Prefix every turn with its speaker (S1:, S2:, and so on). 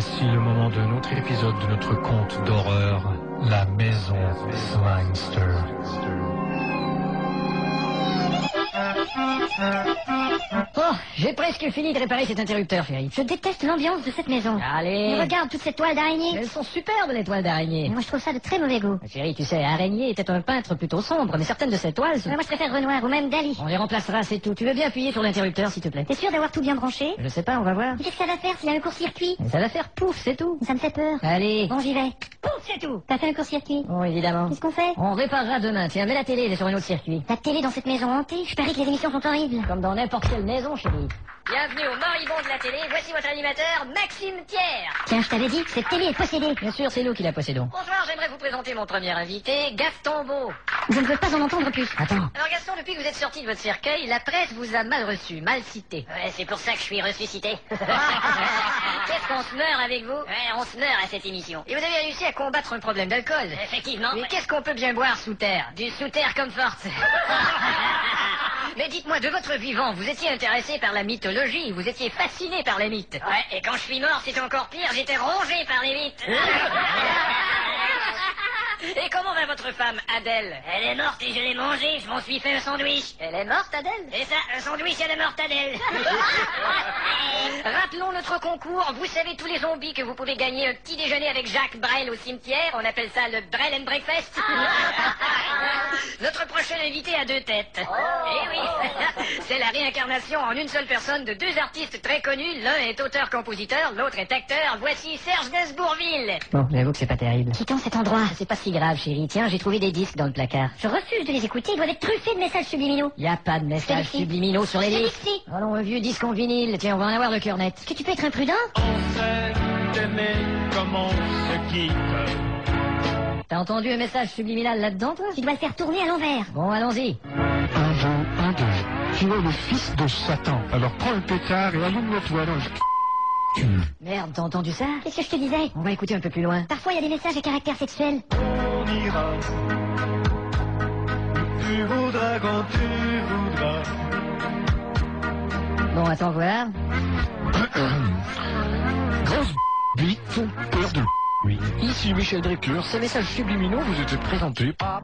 S1: Voici le moment de notre épisode de notre conte d'horreur, La Maison Slimester.
S2: Oh, j'ai presque fini de réparer cet interrupteur, chérie.
S3: Je déteste l'ambiance de cette maison.
S2: Allez.
S3: Mais regarde toutes ces toiles d'araignée.
S2: Elles sont superbes, les toiles d'araignée.
S3: Moi, je trouve ça de très mauvais goût.
S2: Chérie, tu sais, Araignée était un peintre plutôt sombre, mais certaines de ses toiles...
S3: Moi, je préfère Renoir ou même Dali.
S2: On les remplacera, c'est tout. Tu veux bien appuyer sur l'interrupteur, s'il te plaît?
S3: T'es sûr d'avoir tout bien branché?
S2: Je sais pas, on va voir.
S3: Qu'est-ce que ça va faire s'il y a un court-circuit?
S2: Ça va faire pouf, c'est tout.
S3: Ça me fait peur.
S2: Allez.
S3: Bon, j'y vais.
S2: Pouf, c'est tout.
S3: T'as fait un court-circuit?
S2: Bon, évidemment.
S3: Qu'est-ce qu'on fait?
S2: On réparera demain. Tiens, mets la télé, elle est sur un autre circuit.
S3: La télé dans cette maison hantée? Je parie que les émissions sont horribles.
S2: Comme dans n'importe quelle maison, chérie. Bienvenue au moribond de la télé. Voici votre animateur, Maxime Thiers.
S3: Tiens, je t'avais dit, cette télé est possédée.
S2: Bien sûr, c'est nous qui la possédons. Bonsoir, j'aimerais vous présenter mon premier invité, Gaston Beau.
S3: Je ne veux pas en entendre plus.
S2: Attends. Alors Gaston, depuis que vous êtes sorti de votre cercueil, la presse vous a mal reçu, mal cité. Ouais, c'est pour ça que je suis ressuscité. Qu'est-ce qu'on se meurt avec vous? Ouais, on se meurt à cette émission. Et vous avez réussi à combattre un problème d'alcool. Effectivement. Mais qu'est-ce qu'on peut bien boire sous terre? Du sous-terre comfort. Mais dites-moi, de votre vivant, vous étiez intéressé par la mythologie, vous étiez fasciné par les mythes. Ouais, et quand je suis mort, c'était encore pire, j'étais rongé par les mythes. Et comment va votre femme, Adèle? Elle est morte et je l'ai mangée, je m'en suis fait un sandwich. Elle est morte, Adèle? Et ça, un sandwich, elle est morte, Adèle. Rappelons notre concours. Vous savez tous les zombies que vous pouvez gagner un petit déjeuner avec Jacques Brel au cimetière. On appelle ça le Brel and Breakfast. Notre prochain invité a 2 têtes. Eh oui, c'est la réincarnation en une seule personne de 2 artistes très connus. L'un est auteur-compositeur, l'autre est acteur. Voici Serge Gainsbourgville. Bon, j'avoue que c'est pas terrible.
S3: Quittons cet endroit.
S2: C'est pas si grave, chérie. Tiens, j'ai trouvé des disques dans le placard.
S3: Je refuse de les écouter, ils doivent être truffés de messages subliminaux.
S2: Y a pas de messages
S3: Si.
S2: subliminaux sur les
S3: Je te dis
S2: disques.
S3: si.
S2: Allons, un vieux disque en vinyle. Tiens, on va en avoir le cœur net.
S3: Est-ce que tu peux être imprudent?
S1: On s'est aimé comme on se quitte.
S2: T'as entendu un message subliminal là-dedans, toi?
S3: Tu dois le faire tourner à l'envers.
S2: Bon, allons-y.
S4: Un jour, un deux. Tu es le fils de Satan. Alors prends le pétard et allume-le-toi dans le cul.
S2: Merde, t'as entendu ça?
S3: Qu'est-ce que je te disais?
S2: On va écouter un peu plus loin.
S3: Parfois, il y a des messages à caractère sexuel.
S1: On ira. Tu voudras quand tu voudras.
S2: Bon, attends voir.
S4: Grosse bite, peur de oui. Ici Michel Drucker, ces messages subliminaux vous étaient présentés par...